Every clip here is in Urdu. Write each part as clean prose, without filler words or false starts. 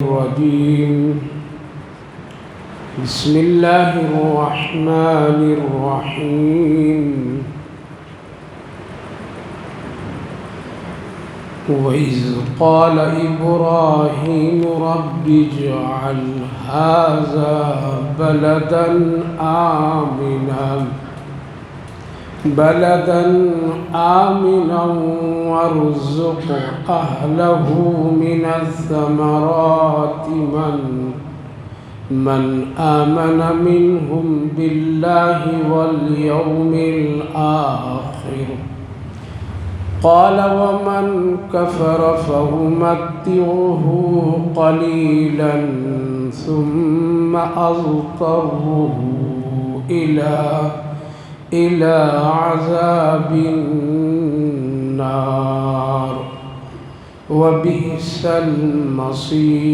الرجيم بسم الله الرحمن الرحيم وإذ قال إبراهيم رب اجعل هذا بلدا آمنا وارزق أهله من الثمرات من آمن منهم بالله واليوم الآخر قال ومن كفر فأمتعه قليلا ثم أضطره إلى عذاب النار وبئس المصير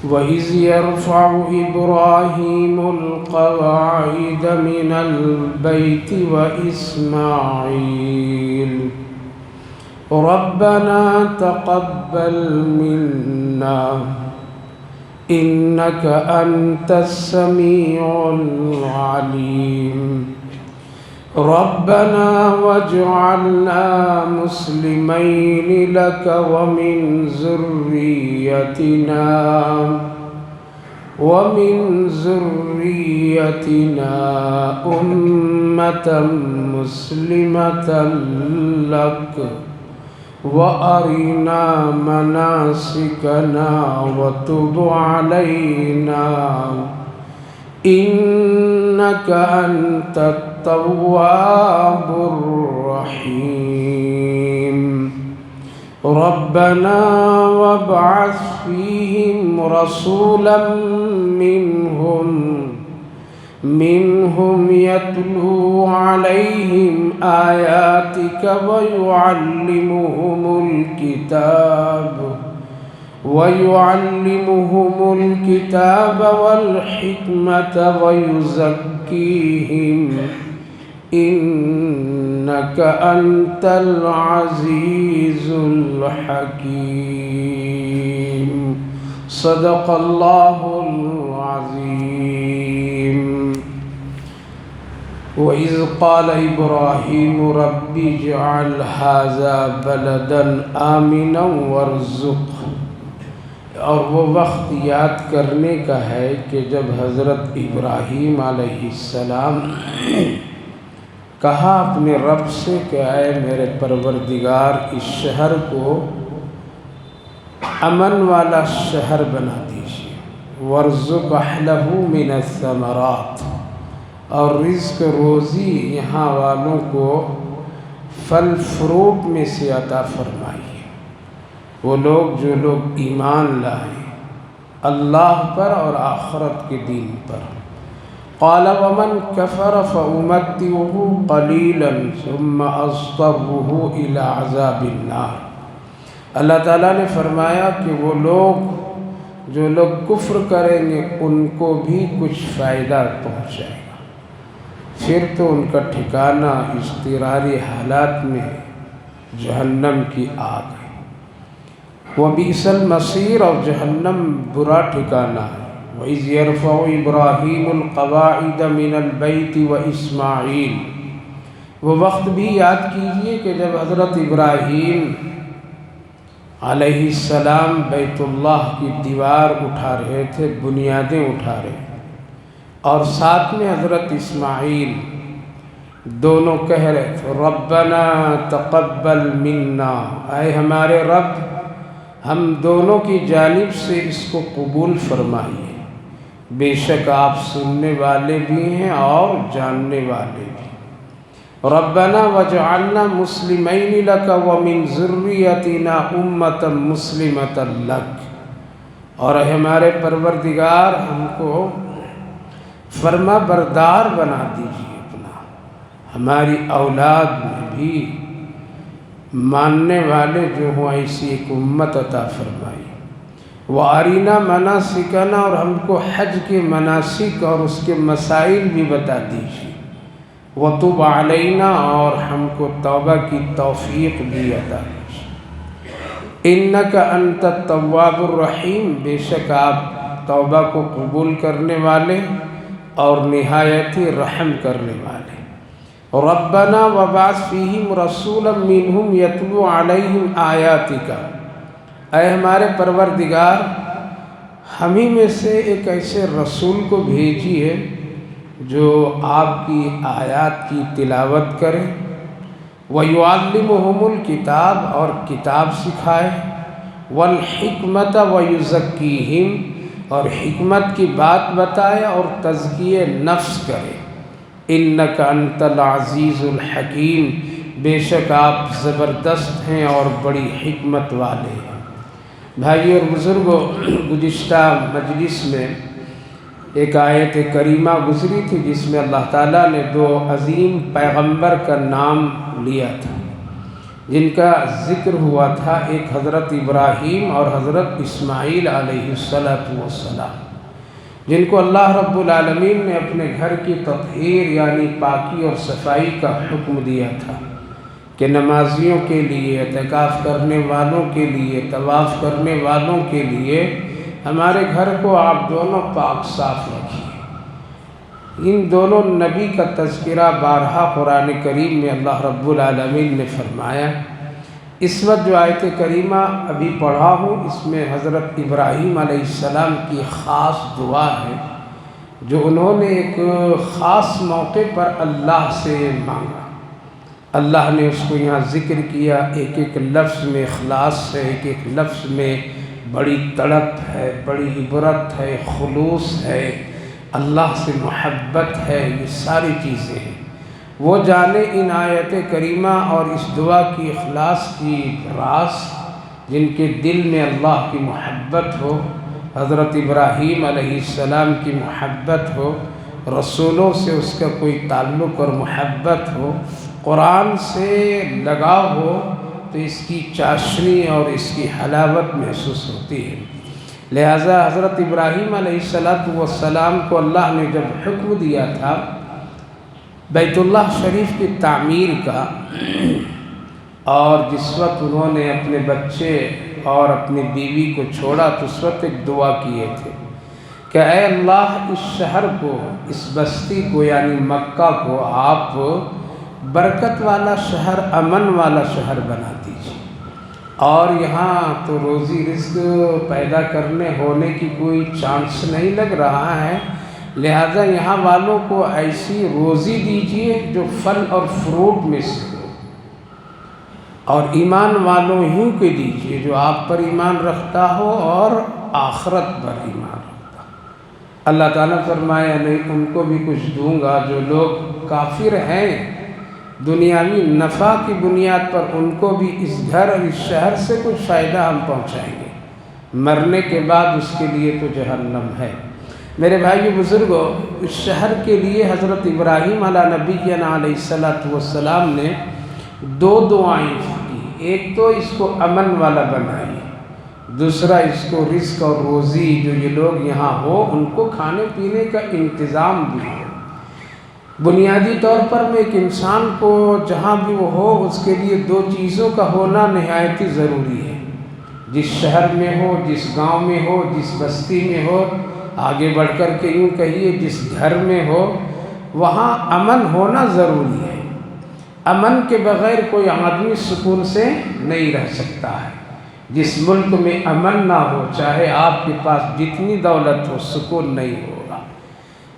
وإذ يرفع إبراهيم القواعد من البيت وإسماعيل ربنا تقبل منا إنك أنت السميع العليم ربنا واجعلنا مسلمين لك ومن ذريتنا أمة مسلمة لك وأرنا مناسكنا وتب علينا إنك أنت التواب الرحيم ربنا وابعث فيهم رسولا منهم يتلو عليهم آياتك ويعلمهم الكتاب والحكمة ويزكيهم إنك أنت العزيز الحكيم صدق الله العظيم وإذ قال إبراهيم رب اجعل هذا بلدا آمنا وارزق اور وہ وقت یاد کرنے کا ہے کہ جب حضرت ابراہیم علیہ السلام کہا اپنے رب سے کہ اے میرے پروردگار اس شہر کو امن والا شہر بنا دیجیے وارزق اہلہ من الثمرات اور رزق روزی یہاں والوں کو پھل فروٹ میں سے عطا فرمائیے وہ لوگ جو لوگ ایمان لائیں اللہ پر اور آخرت کے دین پر قال ومن كفر فأمتعه قليلا ثم أضطره إلى عذاب النار اللہ تعالیٰ نے فرمایا کہ وہ لوگ جو لوگ کفر کریں گے ان کو بھی کچھ فائدہ پہنچائے گا پھر تو ان کا ٹھکانہ اضطراری حالات میں جہنم کی آگ ہے وبئس المصیر اور جہنم برا ٹھکانہ ہے وَإِذْ يَرْفَعُ إِبْرَاهِيمُ الْقَوَاعِدَ مِنَ الْبَيْتِ وَإِسْمَاعِيلُ وہ وقت بھی یاد کیجئے کہ جب حضرت ابراہیم علیہ السلام بیت اللہ کی دیوار اٹھا رہے تھے بنیادیں اٹھا رہے اور ساتھ میں حضرت اسماعیل دونوں کہہ رہے تھے ربنا تقبل منا اے ہمارے رب ہم دونوں کی جانب سے اس کو قبول فرمائیے بے شک آپ سننے والے بھی ہیں اور جاننے والے بھی ربنا واجعلنا مسلمین لک ومن ذریتنا امة مسلمة لک اور ہمارے پروردگار ہم کو فرما بردار بنا دیجیے اپنا ہماری اولاد میں بھی ماننے والے جو ہوں ایسی ایک امت عطا فرمائی وَأَرِنَا مَنَاسِكَنَا اور ہم کو حج کے مناسک اور اس کے مسائل بھی بتا دیجیے وَتُبْ عَلَيْنَا اور ہم کو توبہ کی توفیق بھی عطا کیجیے انک انت التواب الرحیم، بے شک آپ توبہ کو قبول کرنے والے اور نہایت ہی رحم کرنے والے۔ ربنا وبعث فیہم رسولا منہم یتلو علیہم آیاتک، اے ہمارے پروردگار ہم ہی میں سے ایک ایسے رسول کو بھیجیے جو آپ کی آیات کی تلاوت کرے، وَيُعَلِّمُهُمُ الْكِتَابَ اور کتاب سکھائے، وَالْحِكْمَةَ وَيُزَكِّيهِمْ اور حکمت کی بات بتائے اور تزکیہ نفس کرے۔ اِنَّكَ أَنْتَ الْعَزِيزُ الْحَكِيمُ، بے شک آپ زبردست ہیں اور بڑی حکمت والے ہیں۔ بھائی اور بزرگوں، گزشتہ مجلس میں ایک آیت کریمہ گزری تھی جس میں اللہ تعالیٰ نے دو عظیم پیغمبر کا نام لیا تھا، جن کا ذکر ہوا تھا، ایک حضرت ابراہیم اور حضرت اسماعیل علیہ السلام، جن کو اللہ رب العالمین نے اپنے گھر کی تطہیر یعنی پاکی اور صفائی کا حکم دیا تھا کہ نمازیوں کے لیے، اعتکاف کرنے والوں کے لیے، طواف کرنے والوں کے لیے ہمارے گھر کو آپ دونوں پاک صاف رکھیے۔ ان دونوں نبی کا تذکرہ بارہا قرآن کریم میں اللہ رب العالمین نے فرمایا۔ اس وقت جو آیت کریمہ ابھی پڑھا ہوں، اس میں حضرت ابراہیم علیہ السلام کی خاص دعا ہے جو انہوں نے ایک خاص موقع پر اللہ سے مانگا۔ اللہ نے اس کو یہاں ذکر کیا، ایک ایک لفظ میں اخلاص ہے، ایک ایک لفظ میں بڑی تڑپ ہے، بڑی عبرت ہے، خلوص ہے، اللہ سے محبت ہے، یہ ساری چیزیں ہیں۔ وہ جانے ان آیت کریمہ اور اس دعا کی اخلاص کی راز، جن کے دل میں اللہ کی محبت ہو، حضرت ابراہیم علیہ السلام کی محبت ہو، رسولوں سے اس کا کوئی تعلق اور محبت ہو، قرآن سے لگاؤ ہو، تو اس کی چاشنی اور اس کی حلاوت محسوس ہوتی ہے۔ لہٰذا حضرت ابراہیم علیہ السلام کو اللہ نے جب حکم دیا تھا بیت اللہ شریف کی تعمیر کا، اور جس وقت انہوں نے اپنے بچے اور اپنی بیوی کو چھوڑا تو اس وقت ایک دعا کیے تھے کہ اے اللہ اس شہر کو، اس بستی کو یعنی مکہ کو آپ برکت والا شہر، امن والا شہر بنا دیجیے، اور یہاں تو روزی رزق پیدا کرنے ہونے کی کوئی چانس نہیں لگ رہا ہے، لہذا یہاں والوں کو ایسی روزی دیجیے جو پھل اور فروٹ میں سے ہو، اور ایمان والوں ہی کو دیجیے جو آپ پر ایمان رکھتا ہو اور آخرت پر ایمان رکھتا ہو۔ اللہ تعالیٰ فرمایا نہیں ان کو بھی کچھ دوں گا، جو لوگ کافر ہیں دنیاوی نفع کی بنیاد پر ان کو بھی اس گھر اور اس شہر سے کچھ فائدہ ہم پہنچائیں گے، مرنے کے بعد اس کے لیے تو جہنم ہے۔ میرے بھائی بزرگوں، اس شہر کے لیے حضرت ابراہیم علیہ نبینا علیہ السلام نے دو دعائیں کی، ایک تو اس کو امن والا بنائیے، دوسرا اس کو رزق اور روزی جو یہ لوگ یہاں ہو ان کو کھانے پینے کا انتظام بھی ہو۔ بنیادی طور پر میں ایک انسان کو جہاں بھی وہ ہو اس کے لیے دو چیزوں کا ہونا نہایت ہی ضروری ہے، جس شہر میں ہو، جس گاؤں میں ہو، جس بستی میں ہو، آگے بڑھ کر کے یوں کہیے جس گھر میں ہو، وہاں امن ہونا ضروری ہے۔ امن کے بغیر کوئی آدمی سکون سے نہیں رہ سکتا ہے۔ جس ملک میں امن نہ ہو، چاہے آپ کے پاس جتنی دولت ہو، سکون نہیں ہوگا۔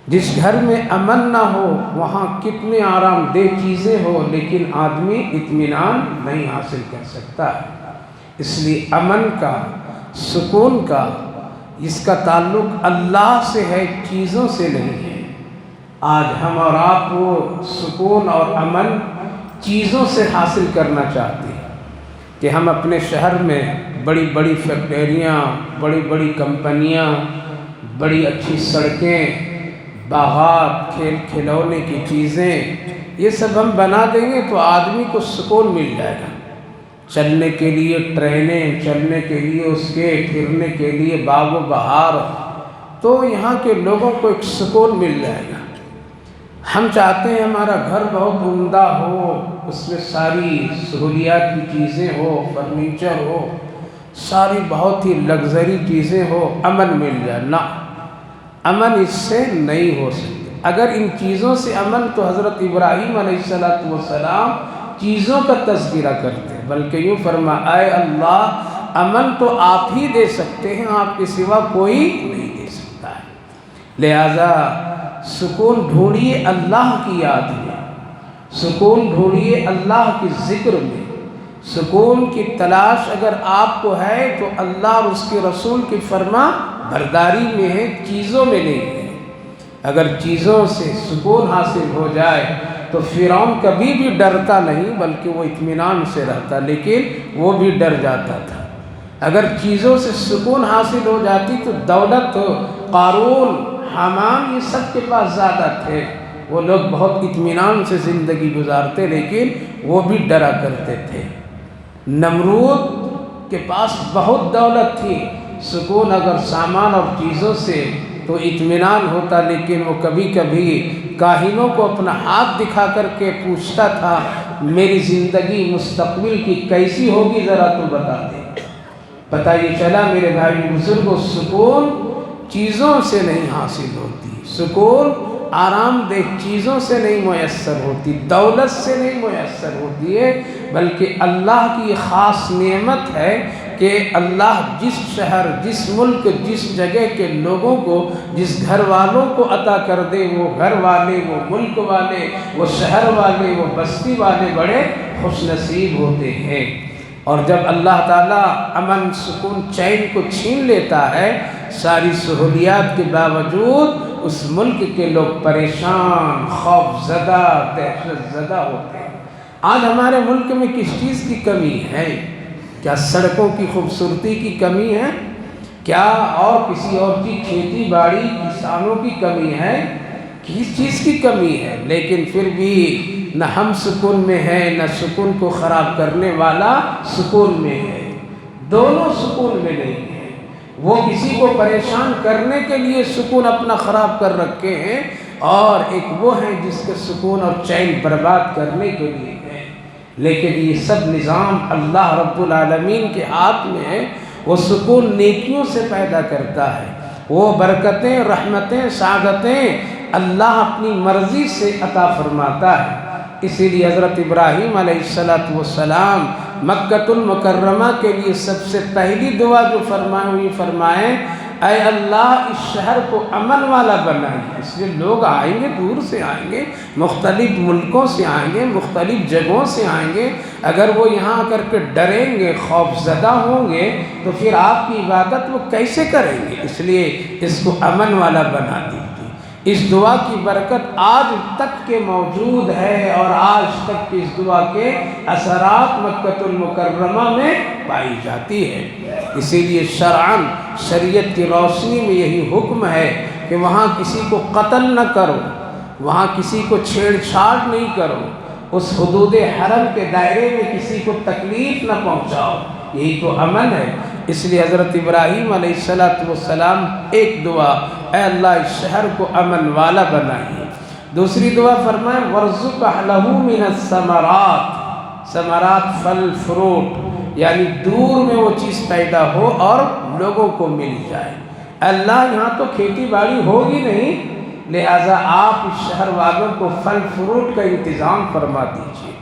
جس گھر میں امن نہ ہو، وہاں کتنے آرام دہ چیزیں ہو لیکن آدمی اطمینان نہیں حاصل کر سکتا ہے۔ اس لیے امن کا، سکون کا، اس کا تعلق اللہ سے ہے، چیزوں سے نہیں ہے۔ آج ہم اور آپ وہ سکون اور امن چیزوں سے حاصل کرنا چاہتے ہیں کہ ہم اپنے شہر میں بڑی بڑی فیکٹریاں، بڑی بڑی کمپنیاں، بڑی اچھی سڑکیں، باغات، کھیل کھلونے کی چیزیں، یہ سب ہم بنا دیں گے تو آدمی کو سکون مل جائے گا۔ چلنے کے لیے ٹرینیں، چلنے کے لیے اس کے پھرنے کے لیے باغ و بہار، تو یہاں کے لوگوں کو ایک سکون مل جائے گا۔ ہم چاہتے ہیں ہمارا گھر بہت عمدہ ہو، اس میں ساری سہولیات کی چیزیں ہو، فرنیچر ہو، ساری بہت ہی لگژری چیزیں ہو امن مل جائے، نہ، امن اس سے نہیں ہو سکتی۔ اگر ان چیزوں سے امن تو حضرت ابراہیم علیہ السلام چیزوں کا تذکرہ کرتے، بلکہ یوں فرمایا اے اللہ امن تو آپ ہی دے سکتے ہیں، آپ کے سوا کوئی نہیں دے سکتا ہے۔ لہذا سکون ڈھونڈیے اللہ کی یاد میں، سکون ڈھونڈیے اللہ کے ذکر میں۔ سکون کی تلاش اگر آپ کو ہے تو اللہ اور اس کے رسول کی فرما برداری میں ہے، چیزوں میں نہیں ہے۔ اگر چیزوں سے سکون حاصل ہو جائے تو فرعون کبھی بھی ڈرتا نہیں بلکہ وہ اطمینان سے رہتا، لیکن وہ بھی ڈر جاتا تھا۔ اگر چیزوں سے سکون حاصل ہو جاتی تو دولت، قارون، حامان، یہ سب کے پاس زیادہ تھے، وہ لوگ بہت اطمینان سے زندگی گزارتے، لیکن وہ بھی ڈرا کرتے تھے۔ نمرود کے پاس بہت دولت تھی، سکون اگر سامان اور چیزوں سے تو اطمینان ہوتا، لیکن وہ کبھی کبھی کاہنوں کو اپنا ہاتھ دکھا کر کے پوچھتا تھا میری زندگی مستقبل کی کیسی ہوگی ذرا تو بتا دے۔ پتہ یہ چلا میرے بھائی بزرگوں، سکون چیزوں سے نہیں حاصل ہوتی، سکون آرام دہ چیزوں سے نہیں میسر ہوتی، دولت سے نہیں میسر ہوتی ہے، بلکہ اللہ کی خاص نعمت ہے کہ اللہ جس شہر، جس ملک، جس جگہ کے لوگوں کو، جس گھر والوں کو عطا کر دے، وہ گھر والے، وہ ملک والے، وہ شہر والے، وہ بستی والے بڑے خوش نصیب ہوتے ہیں۔ اور جب اللہ تعالیٰ امن، سکون، چین کو چھین لیتا ہے، ساری سہولیات کے باوجود اس ملک کے لوگ پریشان، خوف زدہ، دہشت زدہ ہوتے ہیں۔ آج ہمارے ملک میں کس چیز کی کمی ہے؟ کیا سڑکوں کی خوبصورتی کی کمی ہے؟ کیا اور کسی اور کی کھیتی باڑی، کسانوں کی کمی ہے؟ کس چیز کی کمی ہے؟ لیکن پھر بھی نہ ہم سکون میں ہیں، نہ سکون کو خراب کرنے والا سکون میں ہے، دونوں سکون میں نہیں ہیں۔ وہ کسی کو پریشان کرنے کے لیے سکون اپنا خراب کر رکھے ہیں، اور ایک وہ ہے جس کے سکون اور چین برباد کرنے کے لیے ہے۔ لیکن یہ سب نظام اللہ رب العالمین کے ہاتھ میں ہے، وہ سکون نیکیوں سے پیدا کرتا ہے، وہ برکتیں، رحمتیں، سعادتیں اللہ اپنی مرضی سے عطا فرماتا ہے۔ اسی لیے حضرت ابراہیم علیہ السلام مکۃ المکرمہ کے لیے سب سے پہلی دعا جو فرمائیں اے اللہ اس شہر کو امن والا بنائیں۔ اس لیے لوگ آئیں گے، دور سے آئیں گے، مختلف ملکوں سے آئیں گے، مختلف جگہوں سے آئیں گے، اگر وہ یہاں آ کر کے ڈریں گے، خوف زدہ ہوں گے تو پھر آپ کی عبادت وہ کیسے کریں گے؟ اس لیے اس کو امن والا بنا دیجیے۔ اس دعا کی برکت آج تک کے موجود ہے، اور آج تک کی اس دعا کے اثرات مکۃ المکرمہ میں پائی جاتی ہے۔ اسی لیے شرعاً، شریعت کی روشنی میں یہی حکم ہے کہ وہاں کسی کو قتل نہ کرو، وہاں کسی کو چھیڑ چھاڑ نہیں کرو، اس حدود حرم کے دائرے میں کسی کو تکلیف نہ پہنچاؤ، یہی تو امن ہے۔ اس لیے حضرت ابراہیم علیہ السلام ایک دعا اے اللہ اس شہر کو امن والا بنائیے۔ دوسری دعا فرمائے وَارْزُقْ أَهْلَهُ مِنَ الثَّمَرَاتِ، ثمرات، پھل، فروٹ، یعنی دور میں وہ چیز پیدا ہو اور لوگوں کو مل جائے۔ اللہ یہاں تو کھیتی باڑی ہوگی نہیں، لہٰذا آپ اس شہر والوں کو پھل فروٹ کا انتظام فرما دیجیے۔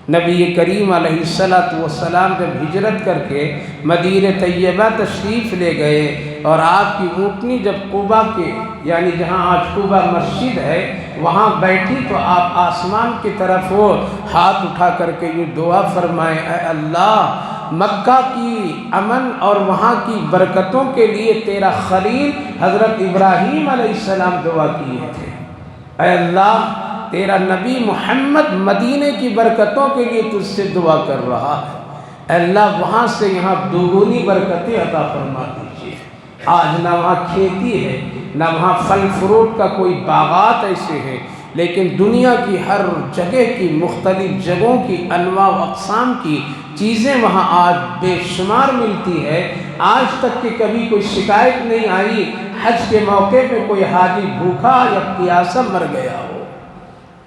نبی کریم علیہ السلام جب ہجرت کر کے مدینہ طیبہ تشریف لے گئے، اور آپ کی اونٹنی جب قبا کے، یعنی جہاں آج قبا مسجد ہے، وہاں بیٹھی تو آپ آسمان کی طرف وہ ہاتھ اٹھا کر کے یہ دعا فرمائے اے اللہ مکہ کی امن اور وہاں کی برکتوں کے لیے تیرا خلیل حضرت ابراہیم علیہ السلام دعا کیے تھے، اے اللہ تیرا نبی محمد مدینے کی برکتوں کے لیے تجھ سے دعا کر رہا ہے، اے اللہ وہاں سے یہاں دوگنی برکتیں عطا فرما دیجیے۔ آج نہ وہاں کھیتی ہے، نہ وہاں پھل فروٹ کا کوئی باغات ایسے ہیں، لیکن دنیا کی ہر جگہ کی، مختلف جگہوں کی، انواع و اقسام کی چیزیں وہاں آج بے شمار ملتی ہے۔ آج تک کہ کبھی کوئی شکایت نہیں آئی حج کے موقع پہ کوئی حاجی بھوکا یا پیاسا مر گیا ہو۔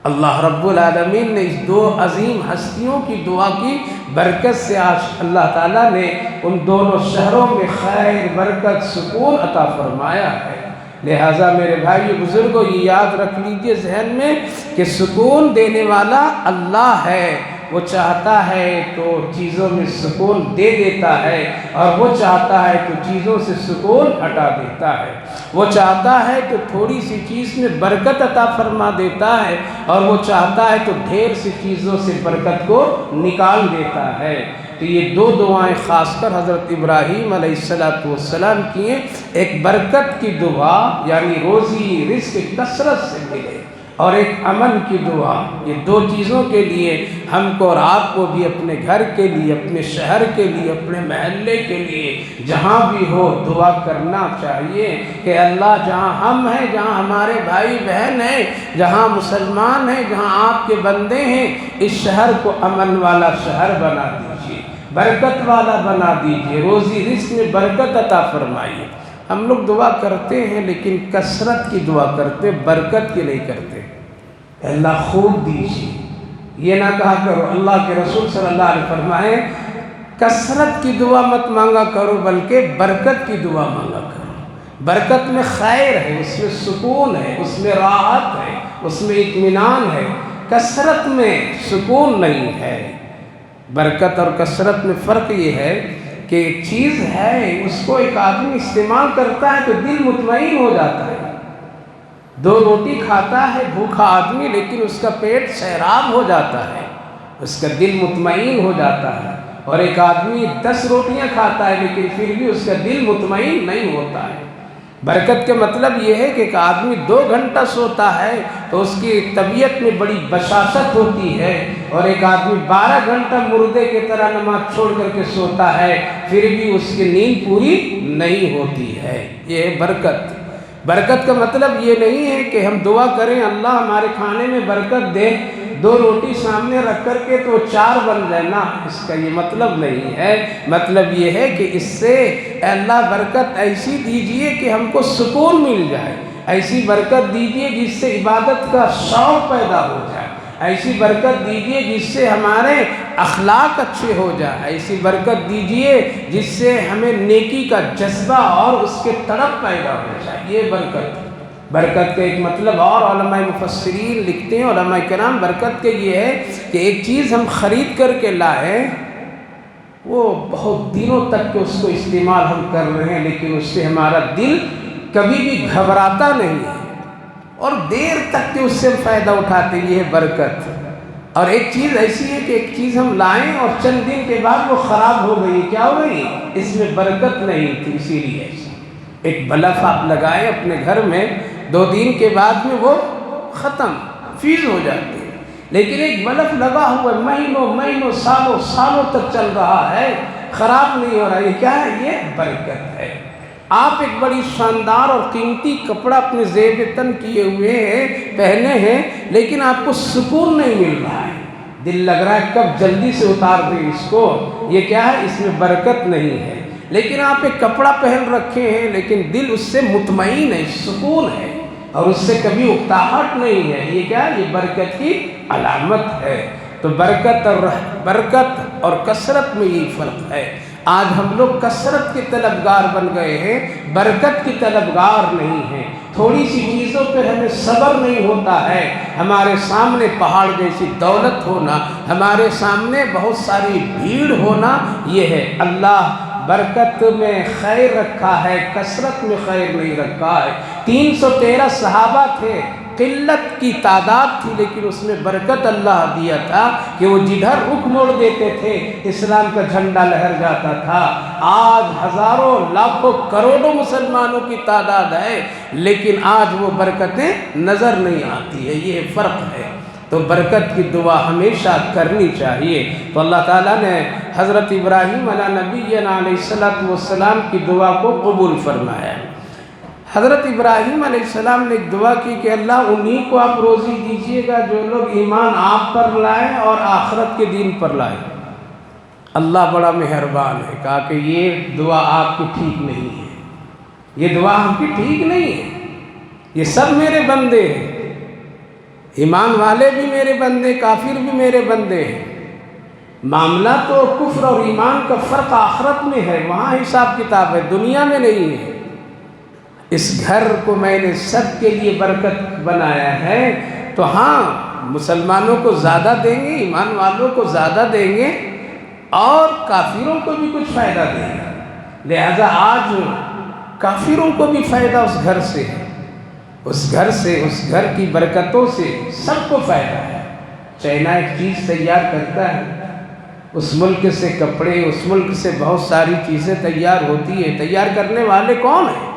اللہ رب العالمین نے اس دو عظیم ہستیوں کی دعا کی برکت سے آج اللہ تعالیٰ نے ان دونوں شہروں میں خیر، برکت، سکون عطا فرمایا ہے۔ لہٰذا میرے بھائی بزرگوں، یہ یاد رکھ لیجئے ذہن میں کہ سکون دینے والا اللہ ہے۔ وہ چاہتا ہے تو چیزوں میں سکون دے دیتا ہے، اور وہ چاہتا ہے تو چیزوں سے سکون ہٹا دیتا ہے۔ وہ چاہتا ہے تو تھوڑی سی چیز میں برکت عطا فرما دیتا ہے، اور وہ چاہتا ہے تو ڈھیر سی چیزوں سے برکت کو نکال دیتا ہے۔ تو یہ دو دعائیں خاص کر حضرت ابراہیم علیہ السلام کی ہیں، ایک برکت کی دعا یعنی روزی رزق کثرت سے ملے، اور ایک امن کی دعا۔ یہ دو چیزوں کے لیے ہم کو اور آپ کو بھی اپنے گھر کے لیے، اپنے شہر کے لیے، اپنے محلے کے لیے جہاں بھی ہو دعا کرنا چاہیے کہ اللہ جہاں ہم ہیں، جہاں ہمارے بھائی بہن ہیں، جہاں مسلمان ہیں، جہاں آپ کے بندے ہیں، اس شہر کو امن والا شہر بنا دیجیے، برکت والا بنا دیجیے، روزی رزق میں برکت عطا فرمائیے۔ ہم لوگ دعا کرتے ہیں لیکن کثرت کی دعا کرتے، برکت کی نہیں کرتے۔ اللہ خوب دیجیے، یہ نہ کہا کرو۔ اللہ کے رسول صلی اللہ علیہ وسلم فرمائے کثرت کی دعا مت مانگا کرو، بلکہ برکت کی دعا مانگا کرو۔ برکت میں خیر ہے، اس میں سکون ہے، اس میں راحت ہے، اس میں اطمینان ہے۔ کثرت میں سکون نہیں ہے۔ برکت اور کثرت میں فرق یہ ہے کہ ایک چیز ہے، اس کو ایک آدمی استعمال کرتا ہے تو دل مطمئن ہو جاتا ہے۔ دو روٹی کھاتا ہے بھوکا آدمی، لیکن اس کا پیٹ سیراب ہو جاتا ہے، اس کا دل مطمئن ہو جاتا ہے۔ اور ایک آدمی 10 روٹیاں کھاتا ہے لیکن پھر بھی اس کا دل مطمئن نہیں ہوتا ہے۔ برکت کا مطلب یہ ہے کہ ایک آدمی 2 گھنٹہ سوتا ہے تو اس کی طبیعت میں بڑی بشاشت ہوتی ہے، اور ایک آدمی 12 گھنٹہ مردے کی طرح نماز چھوڑ کر کے سوتا ہے، پھر بھی اس کی نیند پوری نہیں ہوتی ہے۔ یہ ہے برکت۔ برکت کا مطلب یہ نہیں ہے کہ ہم دعا کریں اللہ ہمارے کھانے میں برکت دے، 2 روٹی سامنے رکھ کر کے تو 4 بن جائے نا، اس کا یہ مطلب نہیں ہے۔ مطلب یہ ہے کہ اس سے اللہ برکت ایسی دیجئے کہ ہم کو سکون مل جائے، ایسی برکت دیجئے جس سے عبادت کا شوق پیدا ہو جائے، ایسی برکت دیجئے جس سے ہمارے اخلاق اچھے ہو جائے، ایسی برکت دیجئے جس سے ہمیں نیکی کا جذبہ اور اس کے طرف پیدا ہو جائے۔ یہ برکت کا ایک مطلب اور علماء مفسرین لکھتے ہیں، علماء کرام، برکت کے یہ ہے کہ ایک چیز ہم خرید کر کے لائیں، وہ بہت دنوں تک کہ اس کو استعمال ہم کر رہے ہیں، لیکن اس سے ہمارا دل کبھی بھی گھبراتا نہیں ہے، اور دیر تک کہ اس سے فائدہ اٹھاتے ہیں۔ یہ ہے برکت۔ اور ایک چیز ایسی ہے کہ ایک چیز ہم لائیں اور چند دن کے بعد وہ خراب ہو گئی، کیا ہو گئی؟ اس میں برکت نہیں تھی، اسی لیے ایک بلف آپ لگائیں اپنے گھر میں، 2 دن کے بعد میں وہ ختم، فیض ہو جاتی ہے۔ لیکن ایک بلف لگا ہوا مہینوں سالوں تک چل رہا ہے، خراب نہیں ہو رہا، یہ کیا ہے؟ یہ برکت ہے۔ آپ ایک بڑی شاندار اور قیمتی کپڑا اپنے زیب تن کیے ہوئے ہیں، پہنے ہیں، لیکن آپ کو سکون نہیں مل رہا ہے، دل لگ رہا ہے کب جلدی سے اتار دیں اس کو۔ یہ کیا ہے؟ اس میں برکت نہیں ہے۔ لیکن آپ ایک کپڑا پہن رکھے ہیں لیکن دل اس سے مطمئن ہے، سکون ہے، اور اس سے کبھی اکتاہٹ نہیں ہے۔ یہ کیا ہے؟ یہ برکت کی علامت ہے۔ تو برکت اور کثرت میں یہ فرق ہے۔ آج ہم لوگ کثرت کے طلبگار بن گئے ہیں، برکت کی طلبگار نہیں ہیں۔ تھوڑی سی چیزوں پر ہمیں صبر نہیں ہوتا ہے۔ ہمارے سامنے پہاڑ جیسی دولت ہونا، ہمارے سامنے بہت ساری بھیڑ ہونا، یہ ہے۔ اللہ برکت میں خیر رکھا ہے، کثرت میں خیر نہیں رکھا ہے۔ 313 صحابہ تھے، قلت کی تعداد تھی، لیکن اس میں برکت اللہ دیا تھا کہ وہ جدھر رخ موڑ دیتے تھے اسلام کا جھنڈا لہر جاتا تھا۔ آج ہزاروں لاکھوں کروڑوں مسلمانوں کی تعداد ہے، لیکن آج وہ برکتیں نظر نہیں آتی ہے۔ یہ فرق ہے۔ تو برکت کی دعا ہمیشہ کرنی چاہیے۔ تو اللہ تعالیٰ نے حضرت ابراہیم علیہ نبینا علیہ السلام کی دعا کو قبول فرمایا۔ حضرت ابراہیم علیہ السلام نے ایک دعا کی کہ اللہ انہی کو آپ روزی دیجیے گا جو لوگ ایمان آپ پر لائیں اور آخرت کے دین پر لائیں۔ اللہ بڑا مہربان ہے، کہا کہ یہ دعا آپ کی ٹھیک نہیں ہے، یہ دعا ہم کی ٹھیک نہیں ہے، یہ سب میرے بندے ہیں، ایمان والے بھی میرے بندے، کافر بھی میرے بندے ہیں۔ معاملہ تو کفر اور ایمان کا فرق آخرت میں ہے، وہاں حساب کتاب ہے، دنیا میں نہیں ہے۔ اس گھر کو میں نے سب کے لیے برکت بنایا ہے، تو ہاں مسلمانوں کو زیادہ دیں گے، ایمان والوں کو زیادہ دیں گے، اور کافروں کو بھی کچھ فائدہ دیں گے۔ لہذا آج کافروں کو بھی فائدہ اس گھر سے ہے، اس گھر سے، اس گھر کی برکتوں سے سب کو فائدہ ہے۔ چائنا ایک چیز تیار کرتا ہے، اس ملک سے کپڑے، اس ملک سے بہت ساری چیزیں تیار ہوتی ہے، تیار کرنے والے کون ہیں؟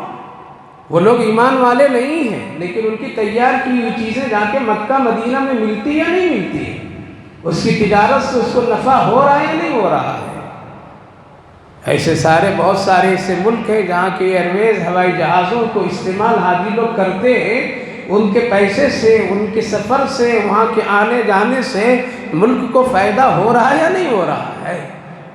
وہ لوگ ایمان والے نہیں ہیں، لیکن ان کی تیار کی ہوئی چیزیں جا کے مکہ مدینہ میں ملتی یا نہیں ملتی ہے؟ اس کی تجارت سے اس کو نفع ہو رہا ہے یا نہیں ہو رہا ہے؟ ایسے بہت سارے ایسے ملک ہیں جہاں کے ایئر ویز ہوائی جہازوں کو استعمال حاجی لوگ کرتے ہیں، ان کے پیسے سے، ان کے سفر سے، وہاں کے آنے جانے سے ملک کو فائدہ ہو رہا ہے یا نہیں ہو رہا ہے؟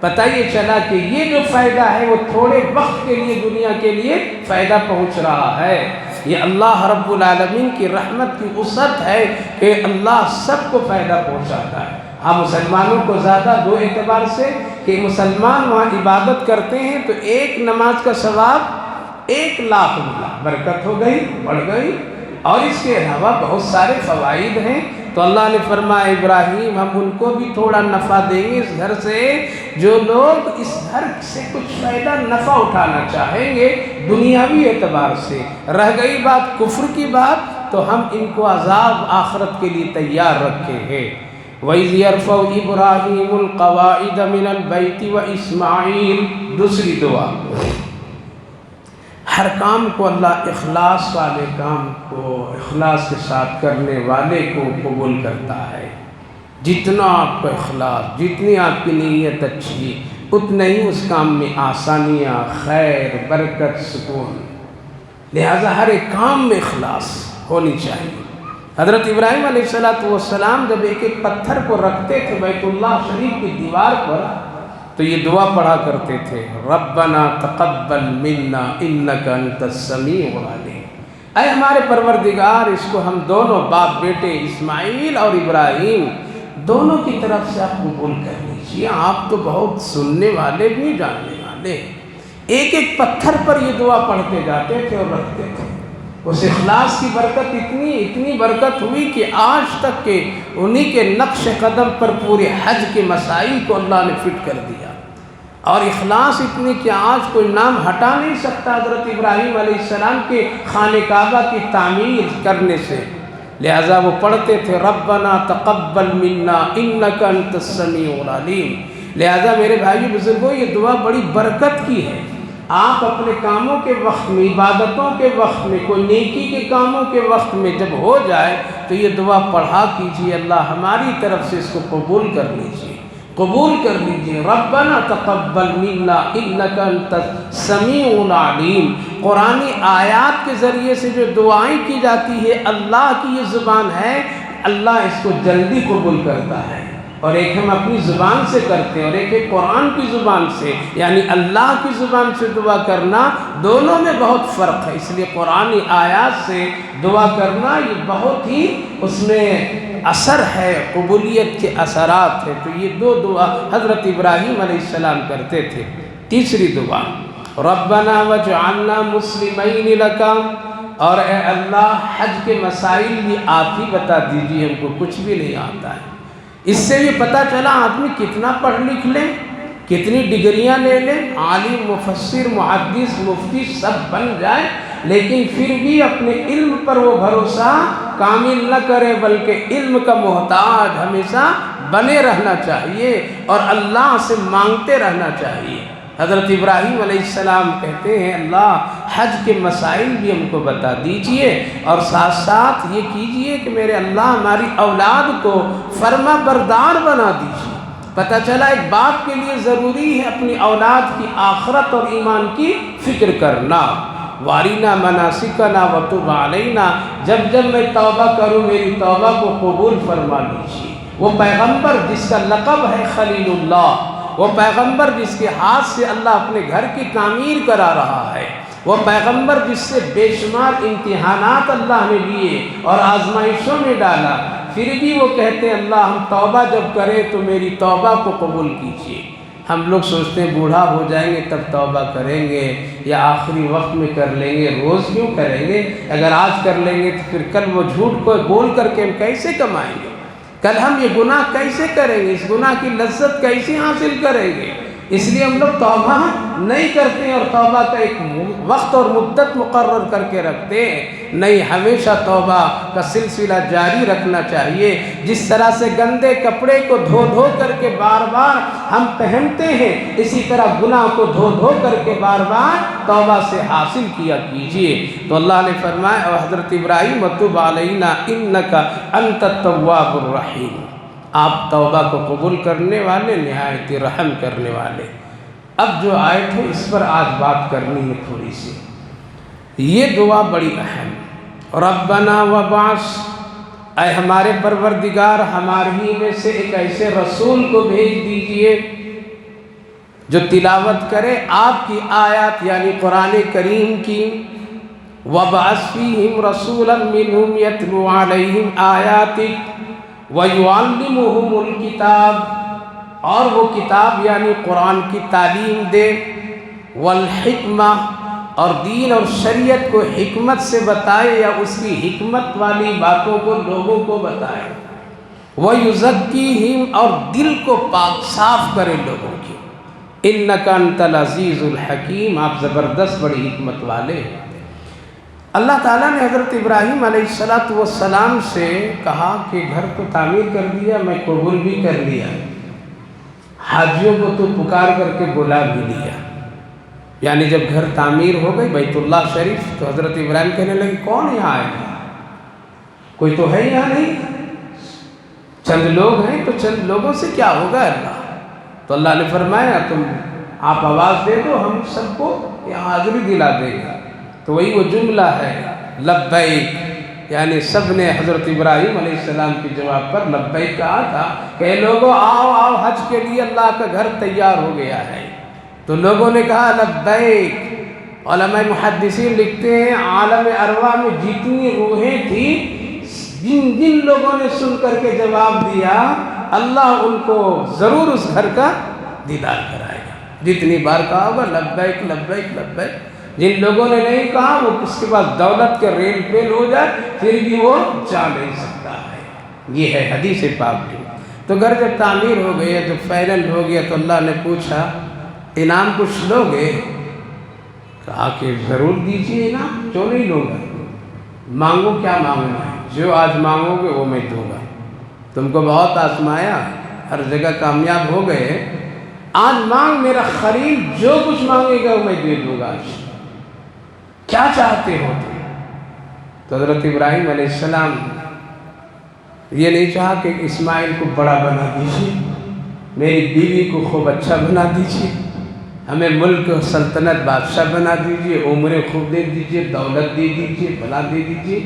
پتہ یہ چلا کہ یہ جو فائدہ ہے وہ تھوڑے وقت کے لیے دنیا کے لیے فائدہ پہنچ رہا ہے۔ یہ اللہ رب العالمین کی رحمت کی وسعت ہے کہ اللہ سب کو فائدہ پہنچاتا ہے۔ ہاں مسلمانوں کو زیادہ دو اعتبار سے کہ مسلمان وہاں عبادت کرتے ہیں تو ایک نماز کا ثواب 1,00,000 ملا، برکت ہو گئی، بڑھ گئی، اور اس کے علاوہ بہت سارے فوائد ہیں۔ تو اللہ نے فرمایا ابراہیم ہم ان کو بھی تھوڑا نفع دیں گے اس گھر سے، جو لوگ اس گھر سے کچھ فائدہ نفع اٹھانا چاہیں گے دنیاوی اعتبار سے۔ رہ گئی بات کفر کی بات، تو ہم ان کو عذاب آخرت کے لیے تیار رکھے ہیں۔ وَإِذْ يَرْفَعُ إِبْرَاهِيمُ الْقَوَاعِدَ مِنَ الْبَيْتِ وَإِسْمَاعِيلُ، دوسری دعا۔ ہر کام کو اللہ اخلاص والے کام کو اخلاص کے ساتھ کرنے والے کو قبول کرتا ہے۔ جتنا آپ کا اخلاص، جتنی آپ کی نیت اچھی، اتنا ہی اس کام میں آسانیاں، خیر، برکت، سکون۔ لہذا ہر ایک کام میں اخلاص ہونی چاہیے۔ حضرت ابراہیم علیہ السلام جب ایک ایک پتھر کو رکھتے تھے بیت اللہ شریف کی دیوار پر، تو یہ دعا پڑھا کرتے تھے، ربنا تقبل منا انک انت السمیع العلیم۔ اے ہمارے پروردگار، اس کو ہم دونوں باپ بیٹے اسماعیل اور ابراہیم دونوں کی طرف سے آپ قبول کر لیجیے، آپ تو بہت سننے والے بھی جاننے والے۔ ایک ایک پتھر پر یہ دعا پڑھتے جاتے تھے اور رکھتے تھے۔ اس اخلاص کی برکت اتنی برکت ہوئی کہ آج تک کے انہی کے نقش قدم پر پورے حج کے مسائل کو اللہ نے فٹ کر دیا، اور اخلاص اتنی کہ آج کوئی نام ہٹا نہیں سکتا حضرت ابراہیم علیہ السلام کے خانہ کعبہ کی تعمیر کرنے سے۔ لہذا وہ پڑھتے تھے ربنا تقبل منا انک انت السمیع العلیم۔ لہذا میرے بھائی بزرگوں، یہ دعا بڑی برکت کی ہے۔ آپ اپنے کاموں کے وقت میں، عبادتوں کے وقت میں، کوئی نیکی کے کاموں کے وقت میں جب ہو جائے تو یہ دعا پڑھا کیجیے، اللہ ہماری طرف سے اس کو قبول کر لیجیے، قبول کر لیجیے۔ ربنا تقبل منا انک انت السمیع العلیم۔ قرآنی آیات کے ذریعے سے جو دعائیں کی جاتی ہے، اللہ کی یہ زبان ہے، اللہ اس کو جلدی قبول کرتا ہے۔ اور ایک ہم اپنی زبان سے کرتے ہیں، اور ایک قرآن کی زبان سے، یعنی اللہ کی زبان سے دعا کرنا، دونوں میں بہت فرق ہے۔ اس لیے قرآنی آیات سے دعا کرنا یہ بہت ہی اس میں اثر ہے، قبولیت کے اثرات ہیں۔ تو یہ دو دعا حضرت ابراہیم علیہ السلام کرتے تھے۔ تیسری دعا، ربنا وجعلنا مسلمین لک، اور اے اللہ حج کے مسائل بھی آپ ہی بتا دیجیے، ہم کو کچھ بھی نہیں آتا ہے۔ اس سے یہ پتہ چلا آدمی کتنا پڑھ لکھ لے، کتنی ڈگریاں لے لے، عالم، مفسر، محدث، مفتی سب بن جائے، لیکن پھر بھی اپنے علم پر وہ بھروسہ کامل نہ کرے، بلکہ علم کا محتاج ہمیشہ بنے رہنا چاہیے اور اللہ سے مانگتے رہنا چاہیے۔ حضرت ابراہیم علیہ السلام کہتے ہیں اللہ حج کے مسائل بھی ہم کو بتا دیجئے، اور ساتھ ساتھ یہ کیجئے کہ میرے اللہ ہماری اولاد کو فرما بردار بنا دیجئے۔ پتہ چلا ایک باپ کے لیے ضروری ہے اپنی اولاد کی آخرت اور ایمان کی فکر کرنا۔ وارینا مناسکنا وتب علینا، جب جب میں توبہ کروں میری توبہ کو قبول فرما لیجئے۔ وہ پیغمبر جس کا لقب ہے خلیل اللہ، وہ پیغمبر جس کے ہاتھ سے اللہ اپنے گھر کی تعمیر کرا رہا ہے، وہ پیغمبر جس سے بے شمار امتحانات اللہ نے لیے اور آزمائشوں میں ڈالا، پھر بھی وہ کہتے ہیں اللہ ہم توبہ جب کریں تو میری توبہ کو قبول کیجیے۔ ہم لوگ سوچتے ہیں بوڑھا ہو جائیں گے تب توبہ کریں گے یا آخری وقت میں کر لیں گے، روز کیوں کریں گے؟ اگر آج کر لیں گے تو پھر کل وہ جھوٹ کو بول کر کے ہم کیسے کمائیں گے؟ کل ہم یہ گناہ کیسے کریں گے؟ اس گناہ کی لذت کیسے حاصل کریں گے؟ اس لیے ہم لوگ توبہ نہیں کرتے ہیں اور توبہ کا ایک وقت اور مدت مقرر کر کے رکھتے ہیں۔ نہیں، ہمیشہ توبہ کا سلسلہ جاری رکھنا چاہیے۔ جس طرح سے گندے کپڑے کو دھو دھو کر کے بار بار ہم پہنتے ہیں، اسی طرح گناہ کو دھو دھو کر کے بار بار توبہ سے حاصل کیا کیجیے۔ تو اللہ نے فرمایا اور حضرت ابراہیم وَتُبْ عَلَيْنَا إِنَّكَ أَنْتَ التَّوَّابُ الرَّحِيمُ، آپ توبہ کو قبول کرنے والے، نہایت رحم کرنے والے۔ اب جو آیت ہے اس پر آج بات کرنی ہے تھوڑی سی۔ یہ دعا بڑی اہم، ربنا وبعث، اے ہمارے پروردگار ہمارے ہی میں سے ایک ایسے رسول کو بھیج دیجئے جو تلاوت کرے آپ کی آیات یعنی قرآن کریم کی، وبعث فیہم رسولا منہم یتلو علیہم آیاتک وَيُعَلِّمُهُمُ الْكِتَابِ، اور وہ کتاب یعنی قرآن کی تعلیم دے، وَالْحِکْمَةِ، اور دین اور شریعت کو حکمت سے بتائے یا اس کی حکمت والی باتوں کو لوگوں کو بتائے، وَيُزَكِّيهِمْ، اور دل کو پاک صاف کرے لوگوں کی، إِنَّكَ أَنْتَ الْعَزِيزُ الْحَكِيمُ، آپ زبردست بڑی حکمت والے ہیں۔ اللہ تعالیٰ نے حضرت ابراہیم علیہ السلام سے کہا کہ گھر تو تعمیر کر دیا، میں قبول بھی کر لیا، حاجیوں کو تو پکار کر کے بلا بھی لیا۔ یعنی جب گھر تعمیر ہو گئی بیت اللہ شریف، تو حضرت ابراہیم کہنے لگے کون یہاں آئے گا؟ کوئی تو ہے یہاں نہیں، چند لوگ ہیں تو چند لوگوں سے کیا ہوگا اللہ؟ تو اللہ نے فرمایا تم آپ آواز دے دو، ہم سب کو یہاں حاضری دلا دیں گے۔ تو وہی وہ جملہ ہے لبیک، یعنی سب نے حضرت ابراہیم علیہ السلام کی جواب پر لبیک کہا تھا کہ لوگوں آؤ آؤ حج کے لیے اللہ کا گھر تیار ہو گیا ہے۔ تو لوگوں نے کہا لبیک۔ علماء محدثین لکھتے ہیں عالم ارواح میں جتنی روحیں تھیں، جن جن لوگوں نے سن کر کے جواب دیا اللہ ان کو ضرور اس گھر کا دیدار کرائے گا۔ جتنی بار کہا ہوگا لبیک لبیک لبیک، جن لوگوں نے نہیں کہا وہ کس کے پاس دولت کے ریل پیل ہو جائے پھر بھی وہ جا نہیں سکتا ہے۔ یہ ہے حدیث پاک کی۔ تو گھر جب تعمیر ہو گئی، جب فائنل ہو گیا، تو اللہ نے پوچھا انعام کچھ لو گے؟ کہا کہ ضرور دیجیے انعام، کیوں نہیں لوں گا، مانگو کیا مانگنا ہے، جو آج مانگو گے وہ میں دوں گا۔ تم کو بہت آزمایا، ہر جگہ کامیاب ہو گئے، آج مانگ، میرا خلیل جو کچھ مانگے گا وہ میں دے دوں گا۔ کیا چاہتے ہو تم؟ تو حضرت ابراہیم علیہ السلام یہ نہیں چاہا کہ اسماعیل کو بڑا بنا دیجیے، میری بیوی کو خوب اچھا بنا دیجیے، ہمیں ملک و سلطنت بادشاہ بنا دیجیے، عمریں خوب دے دیجیے، دولت دے دیجیے، بلا دے دیجیے۔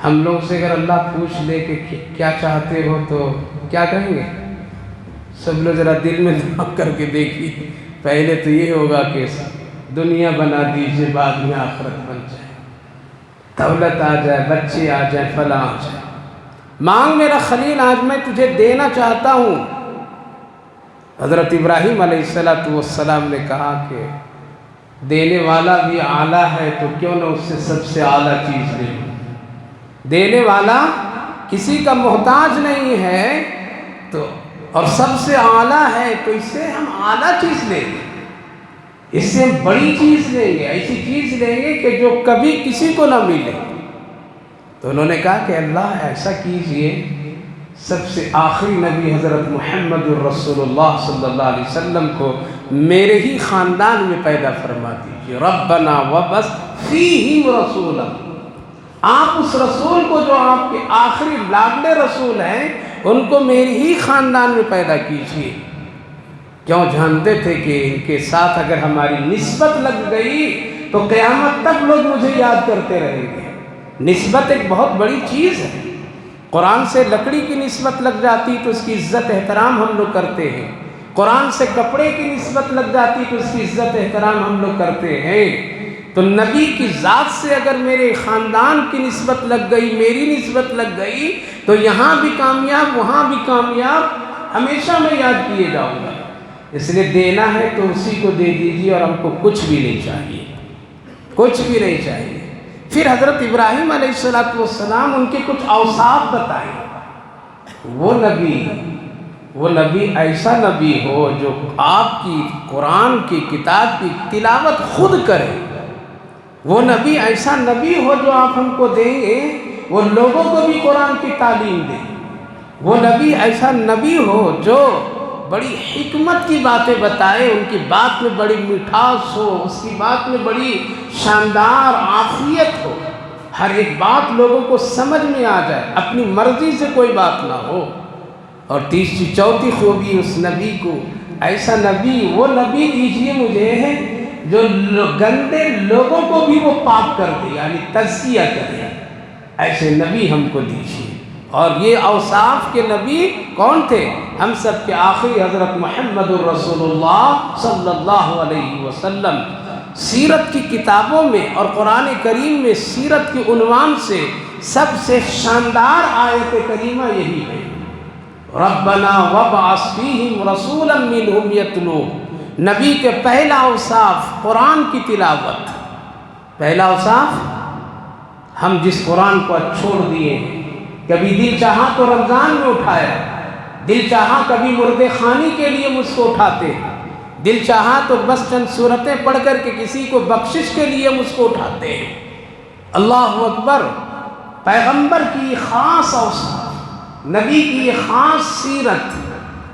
ہم لوگ سے اگر اللہ پوچھ لے کہ کیا چاہتے ہو تو کیا کہیں گے؟ سب لوگ ذرا دل میں دعا کر کے دیکھیے، پہلے تو یہ ہوگا کہ دنیا بنا دیجیے، بعد میں آخرت بن جائے، دولت آ جائے، بچے آ جائیں، فلاں آ جائے۔ مانگ میرا خلیل، آج میں تجھے دینا چاہتا ہوں۔ حضرت ابراہیم علیہ السلام نے کہا کہ دینے والا بھی اعلیٰ ہے تو کیوں نہ اس سے سب سے اعلیٰ چیز لے لوں۔ دینے والا کسی کا محتاج نہیں ہے تو اور سب سے اعلیٰ ہے، تو اس سے ہم اعلیٰ چیز لیں گے، اس سے ہم بڑی چیز لیں گے، ایسی چیز لیں گے کہ جو کبھی کسی کو نہ ملے۔ تو انہوں نے کہا کہ اللہ ایسا کیجئے، سب سے آخری نبی حضرت محمد الرسول اللہ صلی اللہ علیہ وسلم کو میرے ہی خاندان میں پیدا فرما دیجئے، ربنا وبعث فیہم رسولا، آپ اس رسول کو جو آپ کے آخری لاڈلے رسول ہیں ان کو میری ہی خاندان میں پیدا کیجئے۔ کیوں؟ جانتے تھے کہ ان کے ساتھ اگر ہماری نسبت لگ گئی تو قیامت تک لوگ مجھے یاد کرتے رہیں گے۔ نسبت ایک بہت بڑی چیز ہے۔ قرآن سے لکڑی کی نسبت لگ جاتی تو اس کی عزت احترام ہم لوگ کرتے ہیں، قرآن سے کپڑے کی نسبت لگ جاتی تو اس کی عزت احترام ہم لوگ کرتے ہیں، تو نبی کی ذات سے اگر میرے خاندان کی نسبت لگ گئی، میری نسبت لگ گئی، تو یہاں بھی کامیاب وہاں بھی کامیاب، ہمیشہ میں یاد کیے جاؤں گا۔ اس لیے دینا ہے تو اسی کو دے دیجیے، اور ہم کو کچھ بھی نہیں چاہیے، کچھ بھی نہیں چاہیے۔ پھر حضرت ابراہیم علیہ السلام ان کے کچھ اوصاف بتائیں۔ وہ نبی ایسا نبی ہو جو آپ کی قرآن کی کتاب کی تلاوت خود کرے، وہ نبی ایسا نبی ہو جو آپ ہم کو دیں گے وہ لوگوں کو بھی قرآن کی تعلیم دے، وہ نبی ایسا نبی ہو جو بڑی حکمت کی باتیں بتائے، ان کی بات میں بڑی مٹھاس ہو، اس کی بات میں بڑی شاندار عافیت ہو، ہر ایک بات لوگوں کو سمجھ میں آ جائے، اپنی مرضی سے کوئی بات نہ ہو۔ اور تیسری چوتھی خوبی اس نبی کو، ایسا نبی، وہ نبی دیجیے مجھے جو گندے لوگوں کو بھی وہ پاک کر دے، یعنی تزکیہ کرے، ایسے نبی ہم کو دیجیے۔ اور یہ اوصاف کے نبی کون تھے؟ ہم سب کے آخری حضرت محمد الرسول اللہ صلی اللہ علیہ وسلم۔ سیرت کی کتابوں میں اور قرآن کریم میں سیرت کے عنوان سے سب سے شاندار آیت کریمہ یہی ہے، ربنا وابعث فیہم رسولا منہم یتلو۔ نبی کے پہلا اوصاف قرآن کی تلاوت، پہلا اوصاف، ہم جس قرآن کو چھوڑ دیے، کبھی دل چاہا تو رمضان میں اٹھایا، دل چاہا کبھی مردے خانی کے لیے مجھ کو اٹھاتے، دل چاہا تو بس چند سورتیں پڑھ کر کے کسی کو بخشش کے لیے مجھ کو اٹھاتے ہیں۔ اللہ اکبر! پیغمبر کی خاص اوصاف، نبی کی یہ خاص سیرت،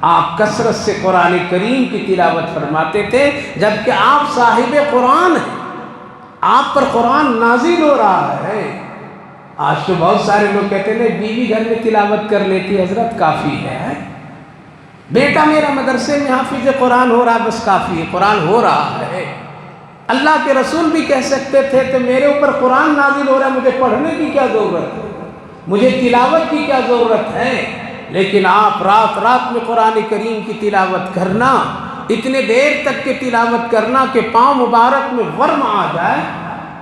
آپ کثرت سے قرآن کریم کی تلاوت فرماتے تھے، جبکہ آپ صاحب قرآن ہیں، آپ پر قرآن نازل ہو رہا ہے۔ آج تو بہت سارے لوگ کہتے ہیں بیوی گھر میں تلاوت کر لیتی حضرت کافی ہے، بیٹا میرا مدرسے میں حافظ قرآن ہو رہا بس کافی ہے، قرآن ہو رہا ہے۔ اللہ کے رسول بھی کہہ سکتے تھے کہ میرے اوپر قرآن نازل ہو رہا ہے، مجھے پڑھنے کی کیا ضرورت ہے، مجھے تلاوت کی کیا ضرورت ہے؟ لیکن آپ رات رات میں قرآن کریم کی تلاوت کرنا، اتنے دیر تک کے تلاوت کرنا کہ پاؤں مبارک میں ورم آ جائے،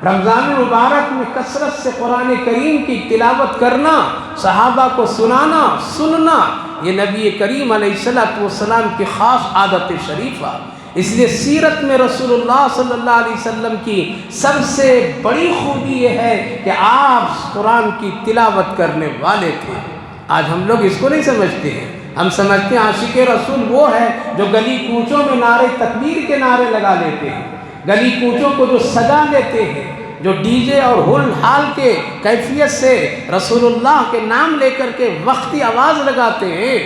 رمضان مبارک میں کثرت سے قرآن کریم کی تلاوت کرنا، صحابہ کو سننا، یہ نبی کریم علیہ السلام کی خاص عادت شریفہ۔ اس لیے سیرت میں رسول اللہ صلی اللہ علیہ وسلم کی سب سے بڑی خوبی یہ ہے کہ آپ قرآن کی تلاوت کرنے والے تھے۔ آج ہم لوگ اس کو نہیں سمجھتے ہیں، ہم سمجھتے ہیں عاشق رسول وہ ہے جو گلی کوچوں میں نعرے تکبیر کے نعرے لگا لیتے ہیں، گلی کوچوں کو جو سجا لیتے ہیں، جو ڈی جے اور ہل حال کے کیفیت سے رسول اللہ کے نام لے کر کے وقتی آواز لگاتے ہیں،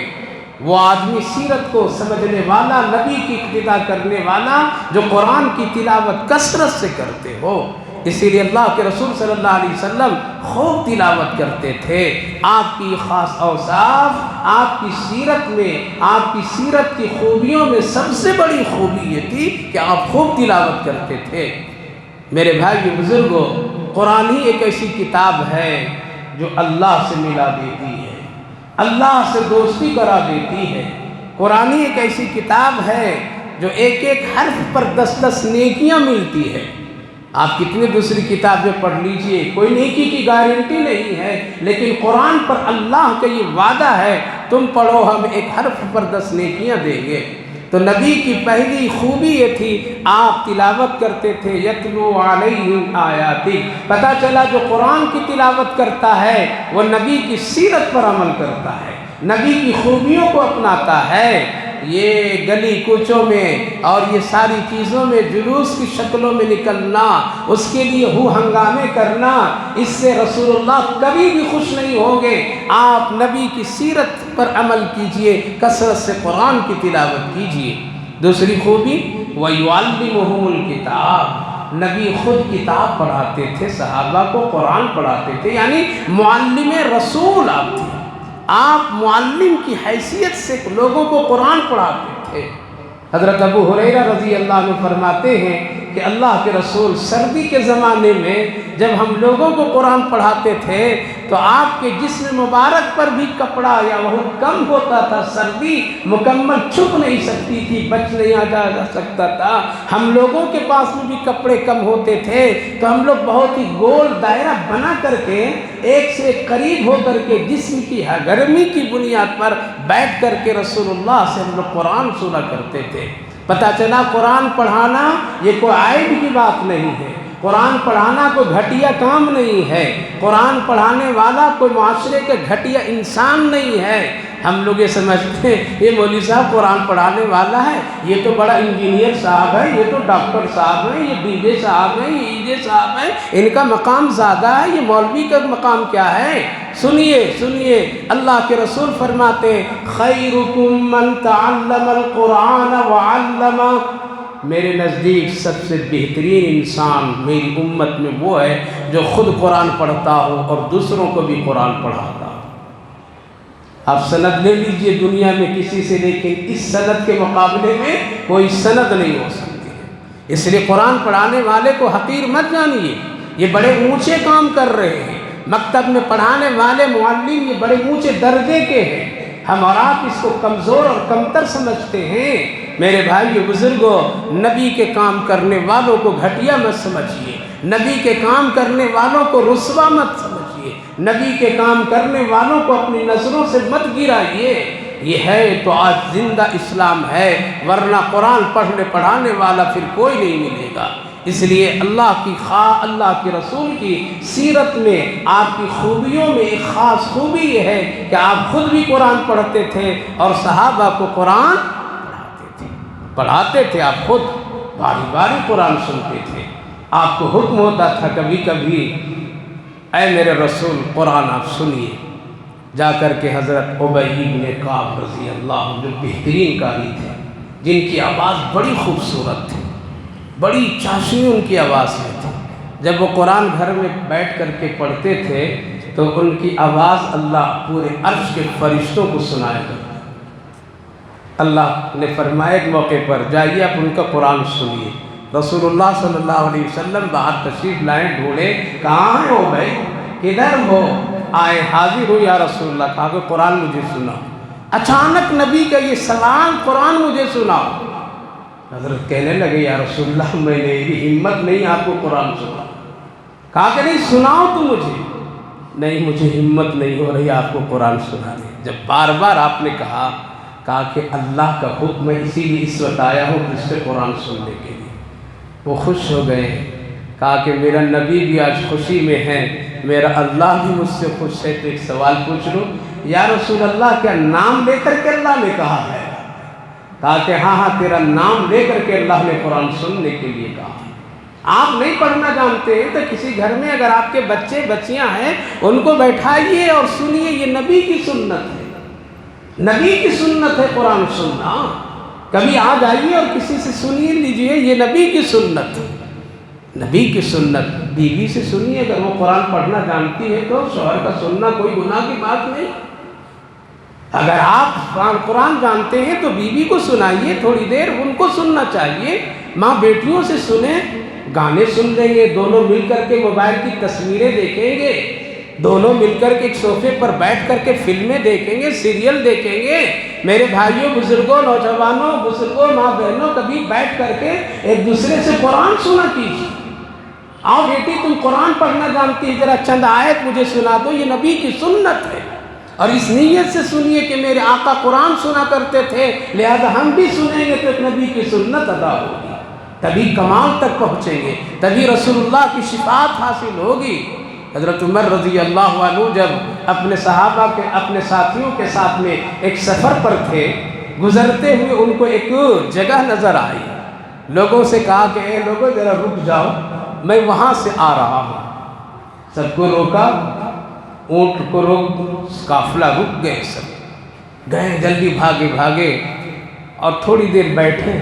وہ آدمی سیرت کو سمجھنے والا، نبی کی اقتداء کرنے والا، جو قرآن کی تلاوت کثرت سے کرتے ہو۔ اسی لیے اللہ کے رسول صلی اللہ علیہ وسلم خوب تلاوت کرتے تھے۔ آپ کی خاص اوصاف، آپ کی سیرت میں، آپ کی سیرت کی خوبیوں میں سب سے بڑی خوبی یہ تھی کہ آپ خوب تلاوت کرتے تھے۔ میرے بھائی بزرگوں، قرآن ہی ایک ایسی کتاب ہے جو اللہ سے ملا دیتی ہے، اللہ سے دوستی کرا دیتی ہے۔ قرآن ہی ایک ایسی کتاب ہے جو ایک ایک حرف پر 10 نیکیاں ملتی ہے۔ آپ کتنی دوسری کتابیں پڑھ لیجئے، کوئی نیکی کی گارنٹی نہیں ہے، لیکن قرآن پر اللہ کا یہ وعدہ ہے، تم پڑھو ہم ایک حرف پر 10 نیکیاں دیں گے۔ تو نبی کی پہلی خوبی یہ تھی، آپ تلاوت کرتے تھے، یتلو علیہم آیاتی۔ پتہ چلا جو قرآن کی تلاوت کرتا ہے وہ نبی کی سیرت پر عمل کرتا ہے، نبی کی خوبیوں کو اپناتا ہے۔ یہ گلی کوچوں میں اور یہ ساری چیزوں میں جلوس کی شکلوں میں نکلنا، اس کے لیے ہو ہنگامے کرنا، اس سے رسول اللہ کبھی بھی خوش نہیں ہوں گے۔ آپ نبی کی سیرت پر عمل کیجئے، کثرت سے قرآن کی تلاوت کیجئے۔ دوسری خوبی، وَيُعَلِّمُهُمُ الْكِتَابَ، نبی خود کتاب پڑھاتے تھے، صحابہ کو قرآن پڑھاتے تھے، یعنی معلم رسول آپ تھے، آپ معلم کی حیثیت سے لوگوں کو قرآن پڑھاتے تھے۔ حضرت ابو ہریرہ رضی اللہ عنہ فرماتے ہیں کہ کہ اللہ کے رسول سردی کے زمانے میں جب ہم لوگوں کو قرآن پڑھاتے تھے تو آپ کے جسم مبارک پر بھی کپڑا یا بہت کم ہوتا تھا، سردی مکمل چھپ نہیں سکتی تھی، بچ نہیں آ جا سکتا تھا، ہم لوگوں کے پاس میں بھی کپڑے کم ہوتے تھے تو ہم لوگ بہت ہی گول دائرہ بنا کر کے ایک سے ایک قریب ہو کر کے جسم کی گرمی کی بنیاد پر بیٹھ کر کے رسول اللہ سے ہم لوگ قرآن سنا کرتے تھے۔ پتہ چلا قرآن پڑھانا یہ کوئی عیب کی بات نہیں ہے، قرآن پڑھانا کوئی گھٹیا کام نہیں ہے، قرآن پڑھانے والا کوئی معاشرے کا گھٹیا انسان نہیں ہے۔ ہم لوگ یہ سمجھتے ہیں یہ مولوی صاحب قرآن پڑھانے والا ہے، یہ تو بڑا انجینئر صاحب ہے، یہ تو ڈاکٹر صاحب ہیں، یہ ڈی جے صاحب ہیں، یہ ای جے صاحب ہیں، ان کا مقام زیادہ ہے، یہ مولوی کا مقام کیا ہے؟ سنیے اللہ کے رسول فرماتے ہیں خیرکم من تعلم القرآن وعلمہ، میرے نزدیک سب سے بہترین انسان میری امت میں وہ ہے جو خود قرآن پڑھتا ہو اور دوسروں کو بھی قرآن پڑھاتا ہو۔ آپ سند لے لیجئے دنیا میں کسی سے، لیکن اس سند کے مقابلے میں کوئی سند نہیں ہو سکتی ہے۔ اس لیے قرآن پڑھانے والے کو حقیر مت جانیے، یہ بڑے اونچے کام کر رہے ہیں، مکتب میں پڑھانے والے معلم یہ بڑے اونچے درجے کے ہیں، ہم اور آپ اس کو کمزور اور کمتر سمجھتے ہیں۔ میرے بھائیو بزرگوں، نبی کے کام کرنے والوں کو گھٹیا مت سمجھیے، نبی کے کام کرنے والوں کو رسوا مت سمجھیے، نبی کے کام کرنے والوں کو اپنی نظروں سے مت گرائیے۔ یہ ہے تو آج زندہ اسلام ہے، ورنہ قرآن پڑھنے پڑھانے والا پھر کوئی نہیں ملے گا۔ اس لیے اللہ کے رسول کی سیرت میں آپ کی خوبیوں میں ایک خاص خوبی یہ ہے کہ آپ خود بھی قرآن پڑھتے تھے اور صحابہ کو قرآن پڑھاتے تھے، آپ خود باری باری قرآن سنتے تھے، آپ کو حکم ہوتا تھا کبھی کبھی اے میرے رسول قرآن آپ سنیے، جا کر کے حضرت ابی بن کعب رضی اللہ عنہ جو بہترین قاری تھے، جن کی آواز بڑی خوبصورت تھی، بڑی چاشنی ان کی آواز میں تھی، جب وہ قرآن گھر میں بیٹھ کر کے پڑھتے تھے تو ان کی آواز اللہ پورے عرش کے فرشتوں کو سنائے گا۔ اللہ نے فرمایا ایک موقع پر جائیے آپ ان کا قرآن سنیے۔ رسول اللہ صلی اللہ علیہ وسلم باہر تشریف لائیں، ڈھونڈے کہاں ہو بھائی، کدھر ہو؟ آئے، حاضر ہو یا رسول اللہ، کہا کہ قرآن مجھے سناؤ۔ اچانک نبی کا یہ سوال، قرآن مجھے سناؤ۔ حضرت کہنے لگے یا رسول اللہ میری ہمت نہیں آپ کو قرآن سنا۔ کہا کہ نہیں سناؤ تو مجھے۔ نہیں مجھے ہمت نہیں ہو رہی آپ کو قرآن سنانے۔ جب بار بار آپ نے کہا کہ اللہ کا حکم ہے، اسی لیے اس وقت آیا ہوں اس سے قرآن سننے کے لیے۔ وہ خوش ہو گئے، کہا کہ میرا نبی بھی آج خوشی میں ہے، میرا اللہ بھی مجھ سے خوش ہے، تو ایک سوال پوچھ لوں یا رسول اللہ کیا نام لے کر کے اللہ نے کہا ہے؟ کہا کہ ہاں تیرا نام لے کر کے اللہ نے قرآن سننے کے لیے کہا۔ آپ نہیں پڑھنا جانتے ہیں تو کسی گھر میں اگر آپ کے بچے بچیاں ہیں ان کو بیٹھائیے اور سنیے، یہ نبی کی سنت ہے، نبی کی سنت ہے قرآن سننا۔ کبھی آ جائیے اور کسی سے سنیے لیجئے، یہ نبی کی سنت ہے، نبی کی سنت۔ بیوی سے سنیے اگر وہ قرآن پڑھنا جانتی ہے تو، شوہر کا سننا کوئی گناہ کی بات نہیں۔ اگر آپ قرآن جانتے ہیں تو بیوی کو سنائیے، تھوڑی دیر ان کو سننا چاہیے۔ ماں بیٹیوں سے سنیں، گانے سن لیں گے، دونوں مل کر کے موبائل کی تصویریں دیکھیں گے، دونوں مل کر کے ایک صوفے پر بیٹھ کر کے فلمیں دیکھیں گے، سیریل دیکھیں گے۔ میرے بھائیوں بزرگوں، نوجوانوں، بزرگوں، ماں بہنوں، کبھی بیٹھ کر کے ایک دوسرے سے قرآن سنا کیجیے۔ آؤ بیٹی تم قرآن پڑھنا جانتی ہے، ذرا چند آیت مجھے سنا دو، یہ نبی کی سنت ہے۔ اور اس نیت سے سنیے کہ میرے آقا قرآن سنا کرتے تھے، لہذا ہم بھی سنیں گے تو نبی کی سنت ادا ہوگی، تبھی کمال تک پہنچیں گے، تبھی رسول اللہ کی شفاعت حاصل ہوگی۔ حضرت عمر رضی اللہ عنہ جب اپنے صحابہ کے اپنے ساتھیوں کے ساتھ میں ایک سفر پر تھے، گزرتے ہوئے ان کو ایک جگہ نظر آئی، لوگوں سے کہا کہ اے لوگوں ذرا رک جاؤ، میں وہاں سے آ رہا ہوں۔ سب کو روکا، اونٹ کو روک، قافلہ رک گئے، سب گئے، جلدی بھاگے اور تھوڑی دیر بیٹھے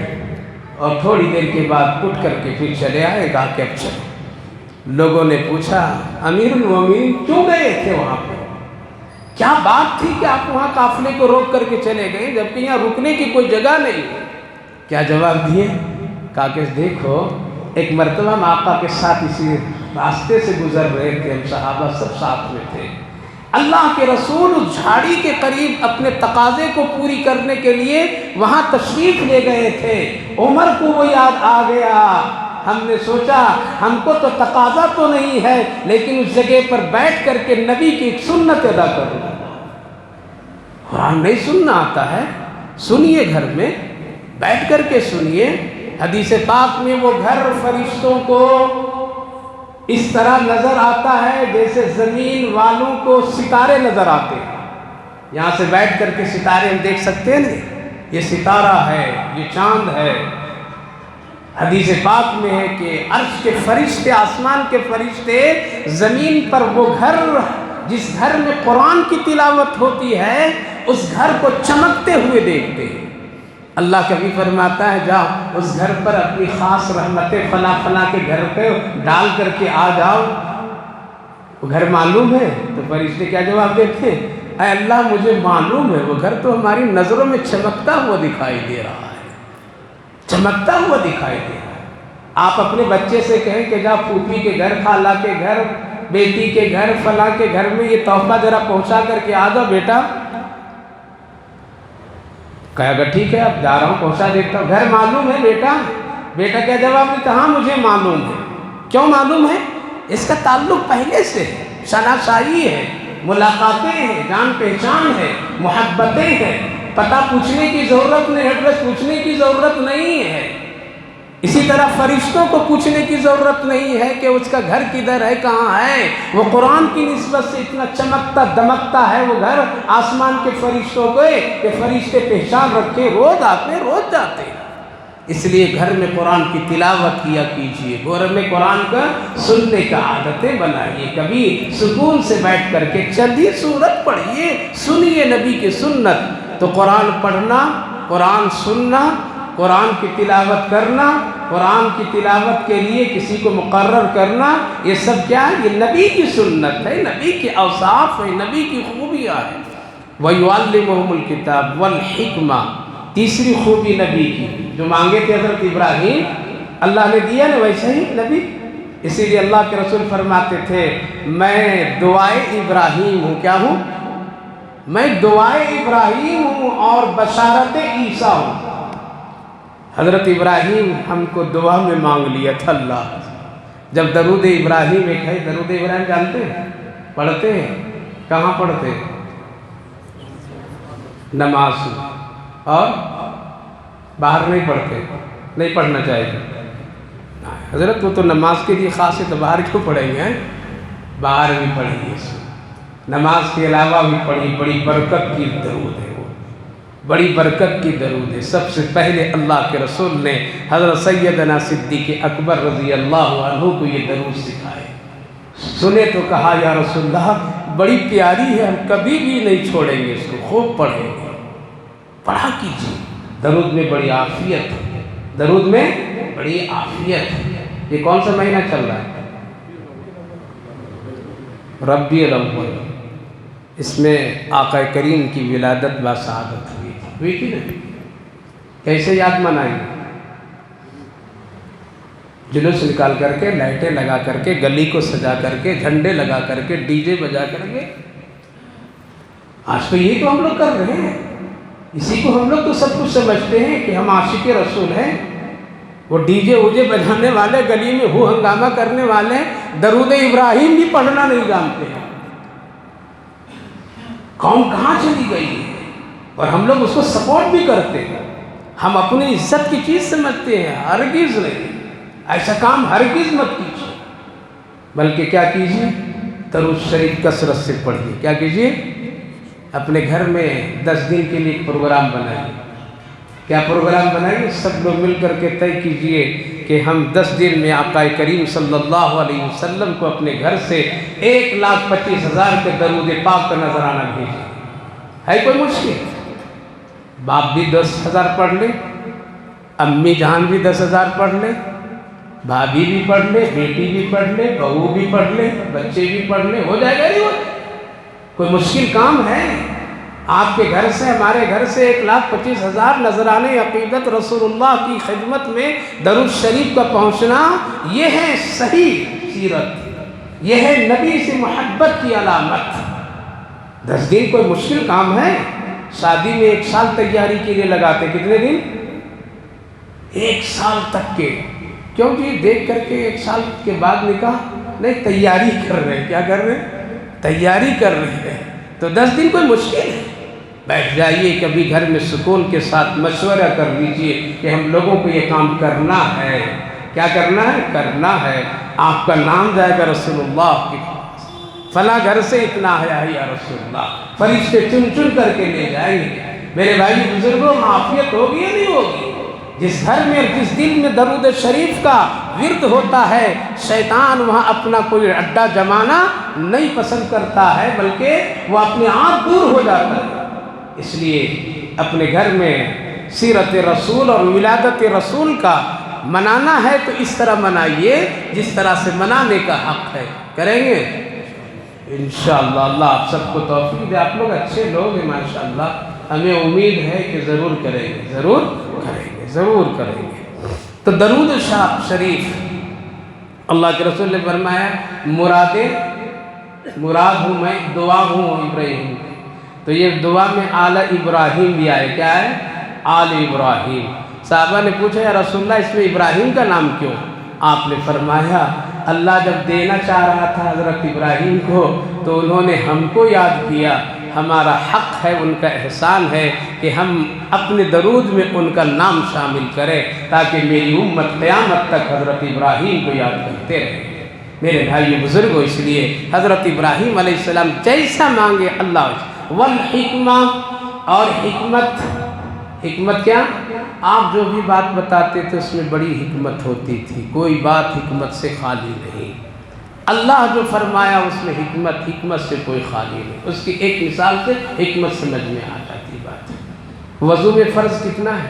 اور تھوڑی دیر کے بعد اٹھ کر کے پھر چلے آئے، کہا کہ اب چلو۔ لوگوں نے پوچھا امیر المومنین کیوں گئے تھے وہاں پہ، کیا بات تھی کہ آپ وہاں قافلے کو روک کر کے چلے گئے جبکہ یہاں رکنے کی کوئی جگہ نہیں ہے؟ کیا جواب دیے؟ کہا کہ دیکھو ایک مرتبہ ہم آقا کے ساتھ اسی راستے سے گزر رہے تھے، ہم صحابہ سب ساتھ میں تھے۔ اللہ کے رسول اس جھاڑی کے قریب اپنے تقاضے کو پوری کرنے کے لیے وہاں تشریف لے گئے تھے۔ عمر کو وہ یاد آ گیا، ہم نے سوچا ہم کو تو تقاضا تو نہیں ہے، لیکن اس جگہ پر بیٹھ کر کے نبی کی ایک سنت ادا کروں۔ قرآن نہیں سننا آتا ہے، سنیے گھر میں بیٹھ کر کے سنیے۔ حدیث پاک میں وہ گھر فرشتوں کو اس طرح نظر آتا ہے جیسے زمین والوں کو ستارے نظر آتے ہیں۔ یہاں سے بیٹھ کر کے ستارے ہم دیکھ سکتے ہیں نہیں، یہ ستارہ ہے، یہ چاند ہے۔ حدیث پاک میں ہے کہ عرش کے فرشتے، آسمان کے فرشتے زمین پر وہ گھر جس گھر میں قرآن کی تلاوت ہوتی ہے اس گھر کو چمکتے ہوئے دیکھتے ہیں۔ اللہ کبھی فرماتا ہے جاؤ اس گھر پر اپنی خاص رحمتیں فلاں فلاں کے گھر پہ ڈال کر کے آ جاؤ، وہ گھر معلوم ہے؟ تو فرشتے کیا جواب دیتے ہیں؟ اے اللہ مجھے معلوم ہے، وہ گھر تو ہماری نظروں میں چمکتا ہوا دکھائی دے رہا ہے، چمکتا ہوا دکھائی دے رہا ہے۔ آپ اپنے بچے سے کہیں کہ جا پھوپھی کے گھر، خالہ کے گھر، بیٹی کے گھر، فلاں کے گھر میں یہ تحفہ ذرا پہنچا کر کے آ جاؤ بیٹا، کہے گا ٹھیک ہے اب جا رہا ہوں پہنچا دیتا ہوں۔ گھر معلوم ہے بیٹا؟ بیٹا کیا جواب دیتا؟ ہاں مجھے معلوم ہے۔ کیوں معلوم ہے؟ اس کا تعلق پہلے سے ہے، شناسائی ہے، ملاقاتیں ہیں، جان پہچان ہے، محبتیں ہیں، پتہ پوچھنے کی ضرورت نہیں، ایڈریس پوچھنے کی ضرورت نہیں ہے۔ اسی طرح فرشتوں کو پوچھنے کی ضرورت نہیں ہے کہ اس کا گھر کدھر ہے، کہاں ہے۔ وہ قرآن کی نسبت سے اتنا چمکتا دمکتا ہے وہ گھر آسمان کے فرشتوں کو کہ فرشتے پہچان رکھے، روز آتے روز جاتے۔ اس لیے گھر میں قرآن کی تلاوت کیا کیجیے، گھر میں قرآن کا سننے کا عادتیں بنائیے، کبھی سکون سے بیٹھ کر کے چندی سورت پڑھیے، سنیے نبی کی سنت۔ تو قرآن پڑھنا، قرآن سننا، قرآن کی تلاوت کرنا، قرآن کی تلاوت کے لیے کسی کو مقرر کرنا، یہ سب کیا ہے؟ یہ نبی کی سنت ہے، نبی کے اوصاف ہے، نبی کی خوبیاں ہیں۔ وَيُعَلِّمُهُمُ الْكِتَابَ وَالْحِكْمَةَ، تیسری خوبی نبی کی جو مانگے تھے حضرت ابراہیم، اللہ نے دیا نا ویسے ہی نبی۔ اسی لیے اللہ کے رسول فرماتے تھے میں دعائے ابراہیم ہوں۔ کیا ہوں؟ میں دعائے ابراہیم ہوں اور بشارت عیسیٰ ہوں۔ حضرت ابراہیم ہم کو دعا میں مانگ لیا تھا اللہ، جب درود ابراہیم ایک ہے، درود ابراہیم جانتے ہیں؟ پڑھتے ہیں؟ کہاں پڑھتے ہیں؟ نماز میں، اور باہر نہیں پڑھتے، نہیں پڑھنا چاہیے حضرت، وہ تو نماز کے لیے خاص ہے، تو باہر کیوں پڑھیں گے؟ باہر بھی پڑھیے، نماز کے علاوہ بھی پڑھی، بڑی برکت کی درود ہے، وہ بڑی برکت کی درود ہے۔ سب سے پہلے اللہ کے رسول نے حضرت سیدنا صدیق اکبر رضی اللہ عنہ کو یہ درود سکھائے، سنے تو کہا یا رسول اللہ بڑی پیاری ہے، ہم کبھی بھی نہیں چھوڑیں گے اس کو، خوب پڑھیں گے، پڑھا کیجیے۔ درود میں بڑی عافیت ہے، درود میں بڑی عافیت ہے۔ یہ کون سا مہینہ چل رہا ہے؟ ربیع الاول، اس میں آقا کریم کی ولادت باسعادت ہوئی تھی نا۔ کیسے یاد منائیں؟ جلوس نکال کر کے، لائٹیں لگا کر کے، گلی کو سجا کر کے، جھنڈے لگا کر کے، ڈی جے بجا کر کے۔ آج تو یہی تو ہم لوگ کر رہے ہیں، اسی کو ہم لوگ تو سب کچھ سمجھتے ہیں کہ ہم عاشق رسول ہیں۔ وہ ڈی جے اوجے بجانے والے، گلی میں ہو ہنگامہ کرنے والے درود ابراہیم بھی پڑھنا نہیں جانتے ہیں۔ قوم کہاں چلی گئی ہے؟ اور ہم لوگ اس کو سپورٹ بھی کرتے ہیں، ہم اپنی عزت کی چیز سمجھتے ہیں۔ ہرگز نہیں، ایسا کام ہرگز مت کیجیے، بلکہ کیا کیجیے؟ درود شریف کثرت سے پڑھیے۔ کیا کیجیے؟ اپنے گھر میں 10 دن کے لیے ایک پروگرام بنائیے۔ کیا پروگرام بنائیے؟ سب لوگ مل کر کے طے کیجیے کہ ہم 10 دن میں آقا کریم صلی اللہ علیہ وسلم کو اپنے گھر سے 1,25,000 کے درود پاک کا نذرانہ بھیجیں۔ ہے کوئی مشکل؟ باپ بھی 10,000 پڑھ لے، امی جان بھی 10,000 پڑھ لے، بھابھی بھی پڑھ لے، بیٹی بھی پڑھ لے، بہو بھی پڑھ لے، بچے بھی پڑھ لے، ہو جائے گا نہیں؟ کوئی مشکل کام ہے؟ آپ کے گھر سے ہمارے گھر سے 1,25,000 نذرانے عقیدت رسول اللہ کی خدمت میں درود شریف کا پہنچنا، یہ ہے صحیح سیرت، یہ ہے نبی سے محبت کی علامت۔ 10 دن کوئی مشکل کام ہے؟ شادی میں 1 سال تیاری کے لیے لگاتے، کتنے دن؟ 1 سال تک کے۔ کیوں جی؟ دیکھ کر کے 1 سال کے بعد نکاح نہیں، تیاری کر رہے ہیں۔ کیا کر رہے ہیں؟ تیاری کر رہے ہیں۔ تو 10 دن کوئی مشکل ہے؟ بیٹھ جائیے، کبھی گھر میں سکون کے ساتھ مشورہ کر لیجئے کہ ہم لوگوں کو یہ کام کرنا ہے۔ کیا کرنا ہے؟ کرنا ہے۔ آپ کا نام جائے گا رسول اللہ کے پاس، فلاں گھر سے اتنا آیا ہے یا رسول اللہ، فرشتے چن چن کر کے لے جائیں گے۔ میرے بھائی بزرگوں، معافیت ہوگی یا نہیں ہوگی؟ جس گھر میں جس دل میں درود شریف کا ورد ہوتا ہے، شیطان وہاں اپنا کوئی اڈا جمانا نہیں پسند کرتا ہے، بلکہ وہ اپنے آپ دور ہو جاتا ہے۔ اس لیے اپنے گھر میں سیرت رسول اور ولادت رسول کا منانا ہے تو اس طرح منائیے جس طرح سے منانے کا حق ہے۔ کریں گے انشاءاللہ۔ اللہ آپ سب کو توفیق دے۔ آپ لوگ اچھے لوگ ہیں ماشاءاللہ، ہمیں امید ہے کہ ضرور کریں گے، ضرور کریں گے، ضرور کریں گے۔ تو درود شریف، اللہ کے رسول نے فرمایا مراد ہوں میں، دعا ہوں ابراہیم۔ تو یہ دعا میں آل ابراہیم بھی آئے۔ کیا ہے؟ آل ابراہیم۔ صحابہ نے پوچھا یا رسول اللہ اس میں ابراہیم کا نام کیوں؟ آپ نے فرمایا اللہ جب دینا چاہ رہا تھا حضرت ابراہیم کو تو انہوں نے ہم کو یاد کیا، ہمارا حق ہے، ان کا احسان ہے کہ ہم اپنے درود میں ان کا نام شامل کریں تاکہ میری امت قیامت تک حضرت ابراہیم کو یاد کرتے رہے۔ میرے بھائی بزرگوں، اس لیے حضرت ابراہیم علیہ السلام جیسا مانگے اللہ والحکمہ، اور حکمت کیا؟ آپ جو بھی بات بتاتے تھے اس میں بڑی حکمت ہوتی تھی، کوئی بات حکمت سے خالی نہیں۔ اللہ جو فرمایا اس میں حکمت سے کوئی خالی نہیں۔ اس کی ایک مثال سے حکمت سمجھ میں آ جاتی بات۔ وضو میں فرض کتنا ہے؟